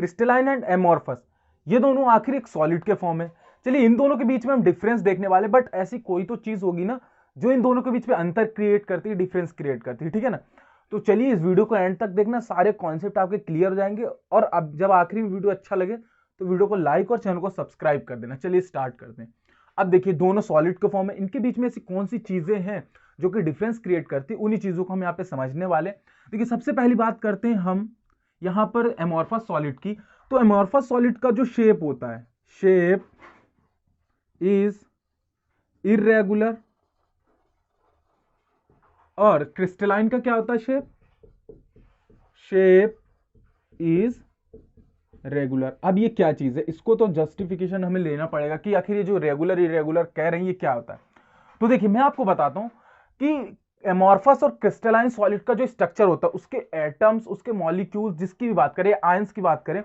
Crystalline and amorphous, ये दोनों आखिर एक सॉलिड के फॉर्म है। चलिए इन दोनों के बीच में हम डिफरेंस देखने वाले, बट ऐसी कोई तो चीज होगी ना जो इन दोनों के बीच में अंतर क्रिएट करती है, डिफरेंस क्रिएट करती है, ठीक है ना। तो चलिए इस वीडियो को एंड तक देखना, सारे कॉन्सेप्ट आपके क्लियर हो जाएंगे। और अब जब आखिरी में वीडियो अच्छा लगे तो वीडियो को लाइक और चैनल को सब्सक्राइब कर देना। चलिए स्टार्ट करते हैं। अब देखिए दोनों सॉलिड के फॉर्म है, इनके बीच में ऐसी कौन सी चीजें हैं जो कि डिफरेंस क्रिएट करती है, उन्हीं चीजों को हम यहाँ पे समझने वाले। देखिए सबसे पहली बात करते हैं हम यहाँ पर एमोर्फस सॉलिड की। तो एमोर्फस सॉलिड का जो शेप होता है, शेप इज इर्रेगुलर, और क्रिस्टलाइन का क्या होता है शेप, शेप इज रेगुलर। अब ये क्या चीज है, इसको तो जस्टिफिकेशन हमें लेना पड़ेगा कि आखिर ये जो रेगुलर इरेगुलर कह रहे हैं ये क्या होता है। तो देखिए मैं आपको बताता हूं कि एमोर्फस और क्रिस्टलाइन सॉलिड का जो स्ट्रक्चर होता है, उसके एटम्स, उसके मॉलिक्यूल्स, जिसकी भी बात करें, आयंस की बात करें,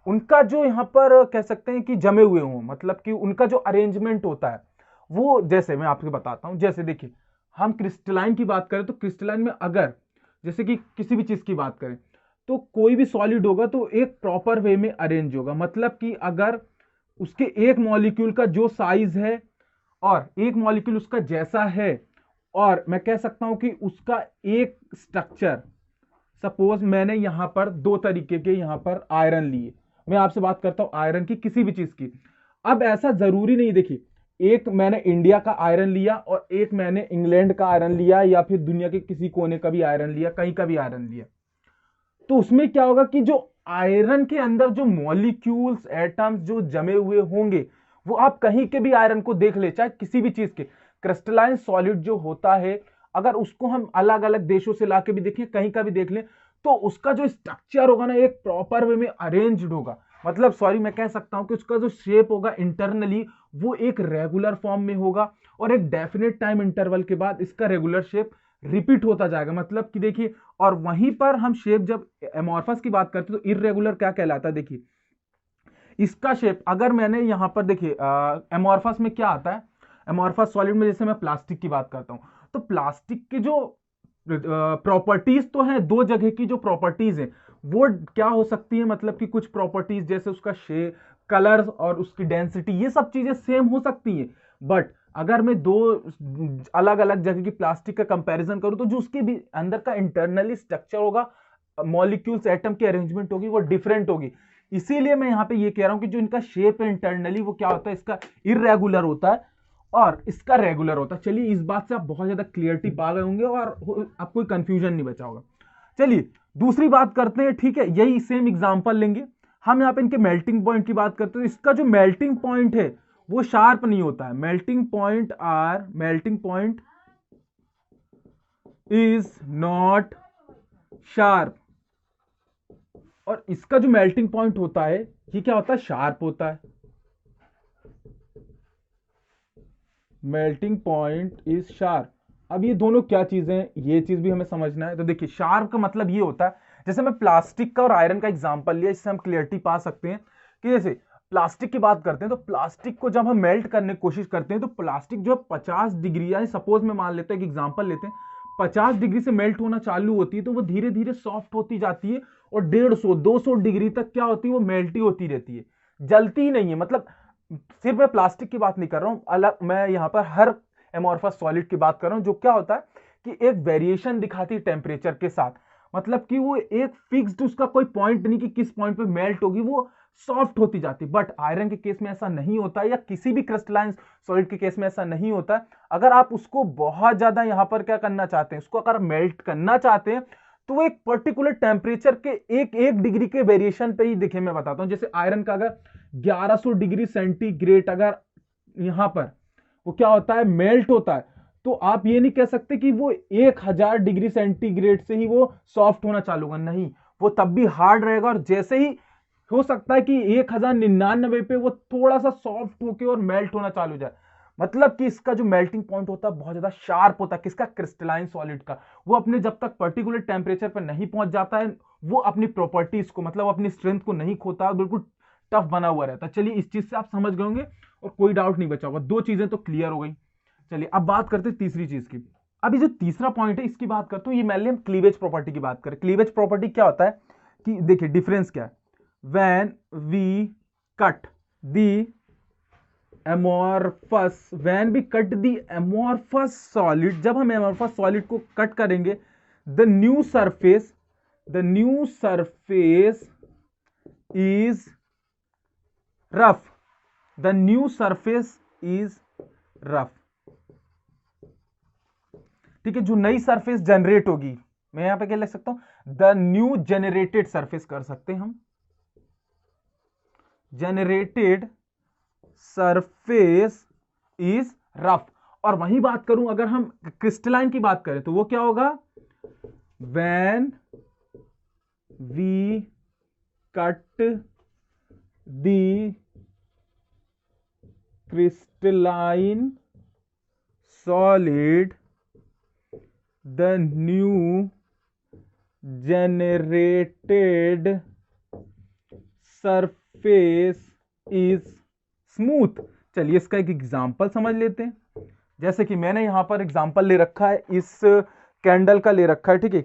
उनका जो यहां पर कह सकते हैं कि जमे हुए हों, मतलब कि उनका जो अरेंजमेंट होता है वो, जैसे मैं आपको बताता हूं। जैसे देखिए हम क्रिस्टलाइन की बात करें तो क्रिस्टलाइन में अगर जैसे कि किसी भी चीज की बात करें तो कोई भी सॉलिड होगा तो एक प्रॉपर वे में अरेंज होगा। मतलब कि अगर उसके एक मॉलिक्यूल का जो साइज है और एक मॉलिक्यूल उसका जैसा है, और मैं कह सकता हूं कि उसका एक स्ट्रक्चर, सपोज मैंने यहां पर दो तरीके के यहां पर आयरन लिए, मैं आपसे बात करता हूं आयरन की, किसी भी चीज की। अब ऐसा जरूरी नहीं, देखिए एक मैंने इंडिया का आयरन लिया और एक मैंने इंग्लैंड का आयरन लिया, या फिर दुनिया के किसी कोने का भी आयरन लिया, कहीं का भी आयरन लिया, तो उसमें क्या होगा कि जो आयरन के अंदर जो मॉलिक्यूल्स, एटम्स जो जमे हुए होंगे, वो आप कहीं के भी आयरन को देख ले, चाहे किसी भी चीज के, क्रिस्टलाइन सॉलिड जो होता है, अगर उसको हम अलग अलग देशों से लाके भी देखें, कहीं का भी देख लें, तो उसका जो स्ट्रक्चर होगा ना एक प्रॉपर वे में अरेंज्ड होगा। मतलब सॉरी मैं कह सकता हूं कि उसका जो शेप होगा इंटरनली वो एक रेगुलर फॉर्म में होगा, और एक डेफिनेट टाइम इंटरवल के बाद इसका रेगुलर शेप रिपीट होता जाएगा। मतलब कि देखिए, और वहीं पर हम शेप जब एमोर्फस की बात करते हैं तो इररेगुलर क्या कहलाता है, देखिए इसका शेप अगर मैंने यहां पर देखिए एमोर्फस में क्या आता है, एमोर्फस सॉलिड में जैसे मैं प्लास्टिक की बात करता हूं, तो प्लास्टिक के जो प्रॉपर्टीज तो हैं, दो जगह की जो प्रॉपर्टीज हैं वो क्या हो सकती है, मतलब कि कुछ प्रॉपर्टीज जैसे उसका शेप, कलर और उसकी डेंसिटी, ये सब चीजें सेम हो सकती हैं। बट अगर मैं दो अलग अलग जगह की प्लास्टिक का कंपैरिजन करूं तो जो उसके भी अंदर का इंटरनली स्ट्रक्चर होगा, मॉलिक्यूल्स, एटम की अरेंजमेंट होगी, वो डिफरेंट होगी। इसीलिए मैं यहां पे ये कह रहा हूं कि जो इनका शेप है इंटरनली वो क्या होता है, इसका इररेगुलर होता है और इसका रेगुलर होता है। चलिए इस बात से आप बहुत ज्यादा क्लियरिटी पा गए होंगे और आपको कोई कंफ्यूजन नहीं बचा होगा। चलिए दूसरी बात करते हैं, ठीक है, यही सेम एग्जांपल लेंगे हम। यहाँ पे इनके मेल्टिंग पॉइंट की बात करते हैं, इसका जो मेल्टिंग पॉइंट है वो शार्प नहीं होता है। Melting point is not sharp, और इसका जो मेल्टिंग पॉइंट होता है ये क्या होता है, शार्प होता है। Melting point is sharp. अब ये दोनों क्या चीजें हैं, ये चीज भी हमें समझना है। तो देखिए शार्प का मतलब ये होता है, जैसे मैं प्लास्टिक का और आयरन का एग्जांपल लिया, इससे हम क्लियरिटी पा सकते हैं कि जैसे प्लास्टिक की बात करते हैं तो प्लास्टिक को जब हम मेल्ट करने की कोशिश करते हैं तो प्लास्टिक जो 50 डिग्री, यानी सपोज में मान लेते हैं, एक एग्जांपल लेते हैं, 50 डिग्री से मेल्ट होना चालू होती है तो वो धीरे धीरे सॉफ्ट होती जाती है, और 150-200 डिग्री तक क्या होती है, वो मेल्ट ही होती रहती है, जलती ही नहीं है। मतलब सिर्फ मैं प्लास्टिक की बात नहीं कर रहा हूं, अलग मैं यहां पर हर एमोर्फस सॉलिड की बात कर रहा हूं, जो क्या होता है कि एक वेरिएशन दिखाती है टेम्परेचर के साथ। मतलब कि वो एक फिक्स्ड उसका कोई पॉइंट नहीं कि किस पॉइंट पे मेल्ट होगी, वो सॉफ्ट होती जाती है। बट आयरन के केस में ऐसा नहीं होता है, या किसी भी क्रिस्टलाइन सॉलिड के केस में ऐसा नहीं होता है। अगर आप उसको बहुत ज्यादा यहां पर क्या करना चाहते हैं, उसको अगर मेल्ट करना चाहते हैं तो वो एक पर्टिकुलर टेम्परेचर के एक एक डिग्री के वेरिएशन पे ही दिखे। मैं बताता हूं, जैसे आयरन का अगर 1100 डिग्री सेंटीग्रेड अगर यहां पर वो क्या होता है, मेल्ट होता है, तो आप ये नहीं कह सकते कि वो 1000 डिग्री सेंटीग्रेड से ही वो सॉफ्ट होना चालू होगा, नहीं, वो तब भी हार्ड रहेगा। और जैसे ही हो सकता है कि 1099 पे वो थोड़ा सा सॉफ्ट होके और मेल्ट होना चालू हो जाए। मतलब कि इसका जो मेल्टिंग पॉइंट होता है बहुत ज्यादा शार्प होता है, किसका, क्रिस्टलाइन सॉलिड का। वो अपने जब तक पर्टिकुलर टेम्परेचर पर नहीं पहुंच जाता है, वो अपनी प्रॉपर्टीज को, मतलब अपनी स्ट्रेंथ को नहीं खोता, बिल्कुल टफ बना हुआ रहता है। चलिए इस चीज से आप समझ गए होंगे और कोई डाउट नहीं बचा होगा, दो चीजें तो क्लियर हो गई। चलिए अब बात करते हैं तीसरी चीज की। अभी जो तीसरा पॉइंट है इसकी बात करते हैं, ये मेनली हम क्लीवेज प्रॉपर्टी की बात करें। क्लीवेज प्रॉपर्टी क्या होता है कि देखिए डिफरेंस क्या है, when we cut the amorphous when we cut the amorphous solid, जब हम amorphous solid को कट करेंगे, the new surface is rough, the new surface is rough। ठीक है, जो नई सरफेस जनरेट होगी, मैं यहां पे क्या लिख सकता हूं, द न्यू जेनरेटेड सरफेस कर सकते हैं हम, जेनरेटेड सरफेस इज रफ। और वही बात करूं अगर हम क्रिस्टलाइन की बात करें तो वो क्या होगा, when we cut the crystalline solid, the new generated surface is smooth। चलिए इसका एक एग्जांपल समझ लेते हैं। जैसे कि मैंने यहां पर एग्जांपल ले रखा है, इस कैंडल का ले रखा है। ठीक है,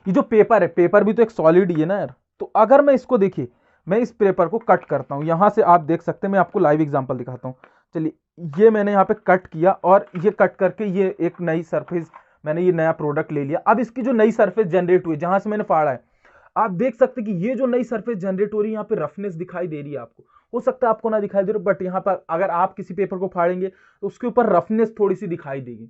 ये जो पेपर है, पेपर भी तो एक सॉलिड ही है ना यार। तो अगर मैं इसको, देखिए मैं इस पेपर को कट करता हूं, यहां से आप देख सकते हैं, मैं आपको लाइव एग्जांपल दिखाता हूं। चलिए, ये मैंने यहां पे कट किया और ये कट करके ये एक नई सरफेस, मैंने ये नया प्रोडक्ट ले लिया। अब इसकी जो नई सरफेस जनरेट हुई, जहां से मैंने फाड़ा है, आप देख सकते हैं कि ये जो नई सरफेस जनरेट हो रही है, यहाँ पे रफनेस दिखाई दे रही है आपको। हो सकता है आपको ना दिखाई दे रही, बट यहाँ पर अगर आप किसी पेपर को फाड़ेंगे तो उसके ऊपर रफनेस थोड़ी सी दिखाई देगी।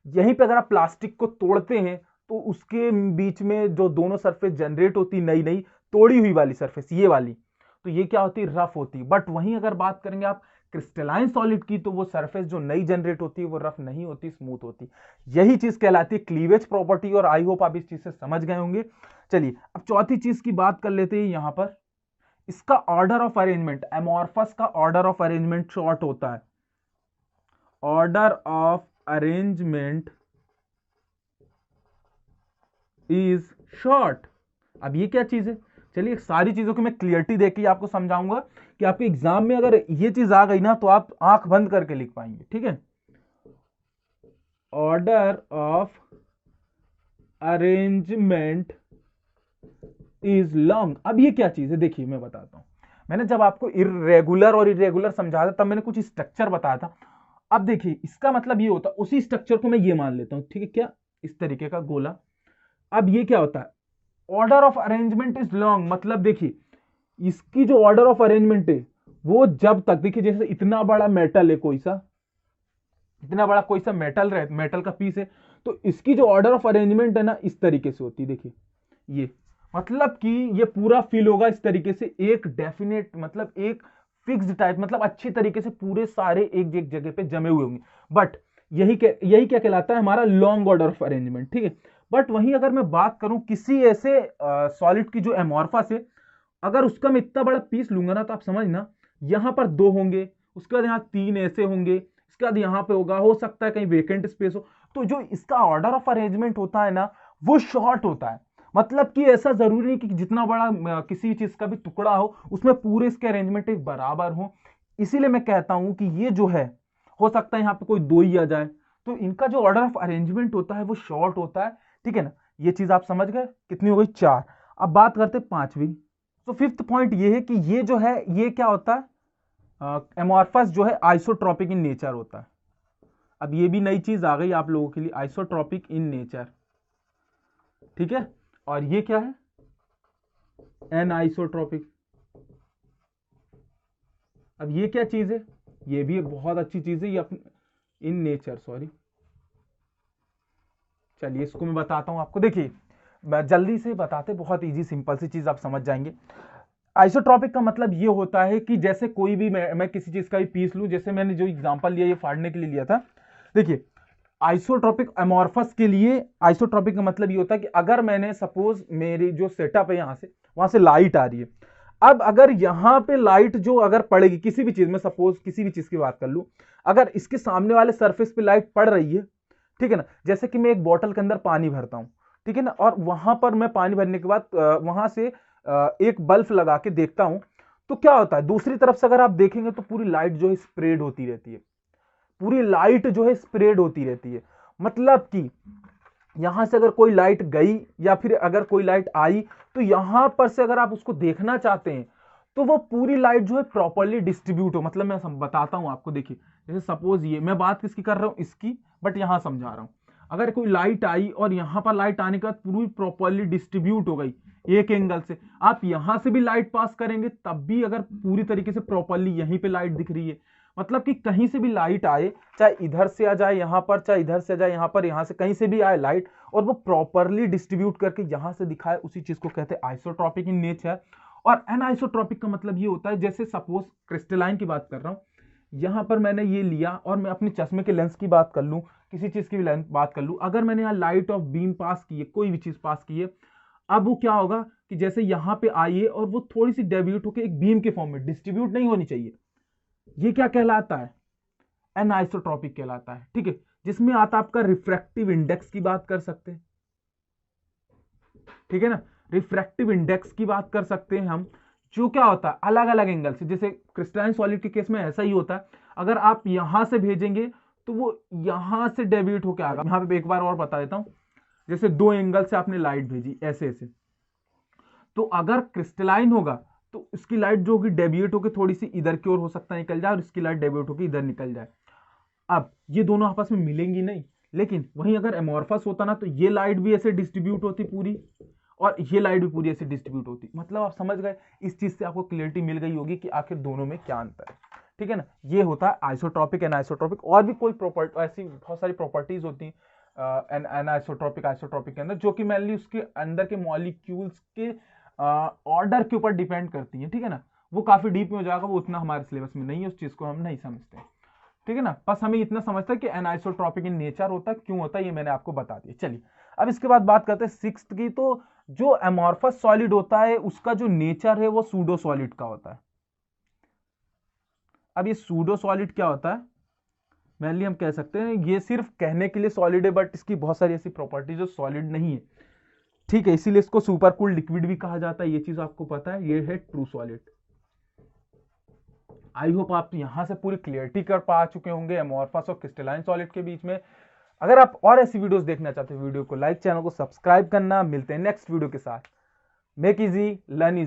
यहीं पे अगर आप प्लास्टिक को तोड़ते हैं तो उसके बीच में जो दोनों सरफेस जनरेट होती, नई नई तोड़ी हुई वाली सरफेस, ये वाली, तो ये क्या होती है, रफ होती। बट वहीं अगर बात करेंगे आप क्रिस्टलाइन सॉलिड की, तो वो सरफेस जो नई जनरेट होती है वो रफ नहीं होती, स्मूथ होती। यही चीज कहलाती है क्लीवेज प्रॉपर्टी, और आई होप आप इस चीज से समझ गए होंगे। चलिए अब चौथी चीज की बात कर लेते हैं। यहां पर इसका ऑर्डर ऑफ अरेंजमेंट, एमॉर्फस का ऑर्डर ऑफ अरेंजमेंट शॉर्ट होता है, order of arrangement is short. अब ये क्या चीज है, चलिए सारी चीजों की मैं क्लियरिटी देके आपको समझाऊंगा कि आपके एग्जाम में अगर ये चीज आ गई ना तो आप आंख बंद करके लिख पाएंगे। ठीक है, order of arrangement is long. अब ये क्या चीज है, देखिए मैं बताता हूं। मैंने जब आपको इरेगुलर और इरेगुलर समझाया था तब मैंने कुछ स्ट्रक्चर बताया था। अब देखिए इसका मतलब ये होता है, उसी स्ट्रक्चर को मैं ये मान लेता हूं। ठीक है, क्या इस तरीके का गोला। अब ये क्या होता है, order of arrangement is long, मतलब देखिए इसकी जो ऑर्डर ऑफ अरेंजमेंट है वो जब तक, देखिए जैसे इतना बड़ा मेटल है, कोई सा इतना बड़ा कोई सा मेटल रहे, मेटल का पीस है, तो इसकी जो ऑर्डर ऑफ अरेंजमेंट है ना इस तरीके से होती है। देखिए ये मतलब कि ये पूरा फिल होगा इस तरीके से, एक डेफिनेट मतलब एक फिक्स्ड टाइप, मतलब अच्छी तरीके से पूरे सारे एक जगह पे जमे हुए होंगे। बट यही क्या कहलाता है, हमारा लॉन्ग ऑर्डर ऑफ अरेंजमेंट। ठीक है, बट वहीं अगर मैं बात करूं किसी ऐसे सॉलिड की जो एमॉर्फस है, अगर उसका मैं इतना बड़ा पीस लूंगा ना, तो आप समझना यहां पर 2 होंगे, उसके बाद यहां 3 ऐसे होंगे, इसके बाद यहां पे होगा, हो सकता है कहीं वेकेंट स्पेस हो। तो जो इसका ऑर्डर ऑफ अरेंजमेंट होता है ना वो शॉर्ट होता है। मतलब कि ऐसा जरूरी नहीं कि जितना बड़ा किसी चीज का भी टुकड़ा हो उसमें पूरे इसके अरेंजमेंट एक बराबर हो। इसीलिए मैं कहता हूं कि ये जो है, हो सकता है यहां पे कोई 2 ही आ जाए, तो इनका जो ऑर्डर ऑफ अरेंजमेंट होता है वो शॉर्ट होता है। ठीक है ना, ये चीज आप समझ गए। कितनी हो गई, 4। अब बात करते हैं 5वीं। तो 5th पॉइंट ये है कि ये जो है ये क्या होता है, एमॉर्फस जो है आइसोट्रॉपिक इन नेचर होता है। अब ये भी नई चीज आ गई आप लोगों के लिए, आइसोट्रॉपिक इन नेचर। ठीक है, और ये क्या है, एनआइसोट्रॉपिक। अब ये क्या चीज है, ये भी एक बहुत अच्छी चीज है, ये इन नेचर, सॉरी। चलिए इसको मैं बताता हूं आपको। देखिए मैं जल्दी से बताते, बहुत इजी सिंपल सी चीज आप समझ जाएंगे। आइसोट्रॉपिक का मतलब ये होता है कि जैसे कोई भी मैं किसी चीज का भी पीस लूं, जैसे मैंने जो एग्जांपल लिया ये फाड़ने के लिए लिया था। देखिए आइसोट्रॉपिक एमॉर्फस के लिए आइसोट्रॉपिक का मतलब ये होता है कि अगर मैंने सपोज मेरी जो सेटअप है वहां से लाइट आ रही है, अब अगर यहां पे लाइट जो अगर पड़ेगी किसी भी चीज में, सपोज किसी भी चीज की बात कर लूं, अगर इसके सामने वाले सरफेस पे लाइट पड़ रही है, ठीक है ना, जैसे कि मैं एक बोतल के अंदर पानी भरता हूं, ठीक है ना, और वहां पर मैं पानी भरने के बाद वहां से एक बल्ब लगा के देखता हूं, तो क्या होता है दूसरी तरफ से अगर आप देखेंगे तो पूरी लाइट जो है स्प्रेड होती रहती है, पूरी लाइट जो है स्प्रेड होती रहती है। मतलब कि यहां से अगर कोई लाइट गई या फिर अगर कोई लाइट आई तो यहां पर से अगर आप उसको देखना चाहते हैं तो वो पूरी लाइट जो है प्रॉपरली डिस्ट्रीब्यूट हो। मतलब मैं बताता हूं आपको, देखिए जैसे सपोज ये मैं बात किसकी कर रहा हूं, इसकी, बट यहां समझा रहा हूं। अगर कोई लाइट आई और यहां पर लाइट आने के बाद पूरी प्रॉपरली डिस्ट्रीब्यूट हो गई एक एंगल से, आप यहां से भी लाइट पास करेंगे तब भी अगर पूरी तरीके से प्रॉपरली यहीं पे लाइट दिख रही है, मतलब कि कहीं से भी लाइट आए, चाहे इधर से आ जाए यहां पर, चाहे इधर से आ जाए यहां पर, यहां से कहीं से भी आए लाइट और वो प्रॉपरली डिस्ट्रीब्यूट करके यहां से दिखाए, उसी चीज को कहते हैं आइसोट्रॉपिक इन नेचर। और एनआइसोट्रॉपिक का मतलब ये होता है, जैसे सपोज क्रिस्टलाइन की बात कर रहा हूं, यहां पर मैंने ये लिया और मैं अपने चश्मे के लेंस की बात कर लूं, किसी चीज की भी लेंस बात कर लूं, अगर मैंने यहाँ लाइट ऑफ बीम पास की है, कोई भी चीज पास की है, अब वो क्या होगा कि जैसे यहां पे आई है और वो थोड़ी सी डेविएट होकर एक बीम के फॉर्म में, डिस्ट्रीब्यूट नहीं होनी चाहिए, ये क्या कहलाता है, एनआइसोट्रॉपिक कहलाता है। ठीक है, जिसमें आता आपका रिफ्रैक्टिव इंडेक्स की बात कर सकते हैं, ठीक है ना, रिफ्रैक्टिव इंडेक्स की बात कर सकते हैं हम, जो क्या होता है अलग अलग एंगल से, जैसे क्रिस्टलाइन सॉलिड के केस में ऐसा ही होता है, अगर आप यहां से भेजेंगे तो वो यहां से डेविएट होकर आएगा। यहां पे एक बार और बता देता हूं, जैसे दो एंगल से आपने लाइट भेजी ऐसे ऐसे, तो अगर क्रिस्टलाइन होगा तो उसकी लाइट जो होगी डेविएट होकर थोड़ी सी इधर की ओर हो सकता है निकल जाए, और इसकी लाइट डेविएट होकर इधर निकल जाए। अब ये दोनों आपस में मिलेंगी नहीं, लेकिन वहीं अगर एमोर्फस होता ना तो ये लाइट भी ऐसे डिस्ट्रीब्यूट होती पूरी, और ये लाइट भी पूरी ऐसे डिस्ट्रीब्यूट होती। मतलब आप समझ गए, इस चीज से आपको क्लियरिटी मिल गई होगी कि आखिर दोनों में क्या अंतर है। ठीक है ना, ये होता है आइसोट्रॉपिक एंड आइसोट्रॉपिक। और भी कोई प्रॉपर्टी, ऐसी बहुत सारी प्रॉपर्टीज होती हैं एनाइसोट्रॉपिक आइसोट्रॉपिक के अंदर, जो कि मेनली उसके अंदर के मॉलिक्यूल्स के ऑर्डर के ऊपर डिपेंड करती है। ठीक है ना, वो काफी डीप में हो जाएगा, वो उतना हमारे सिलेबस में नहीं है, उस चीज को हम नहीं समझते। ठीक है ना, बस हमें इतना समझता है कि एनाइसोट्रॉपिक इन नेचर होता है, क्यों होता है ये मैंने आपको बता दिया। चलिए अब इसके बाद बात करते हैं सिक्स्थ की। तो जो एमॉर्फस सॉलिड होता है उसका जो नेचर है वो सूडो सॉलिड का होता है। अब ये सूडो सॉलिड क्या होता है, मेनली हम कह सकते हैं ये सिर्फ कहने के लिए सॉलिड है, बट इसकी बहुत सारी ऐसी प्रॉपर्टी जो सॉलिड नहीं है। ठीक है, इसीलिए इसको सुपर कूल लिक्विड भी कहा जाता है, ये चीज आपको पता है। ये है ट्रू सॉलिड। आई होप आप यहां से पूरी क्लियरिटी कर पा चुके होंगे एमॉर्फस और क्रिस्टलाइन सॉलिड के बीच में। अगर आप और ऐसी वीडियोस देखना चाहते हैं, वीडियो को लाइक, चैनल को सब्सक्राइब करना। मिलते हैं नेक्स्ट वीडियो के साथ। Make easy learn easy.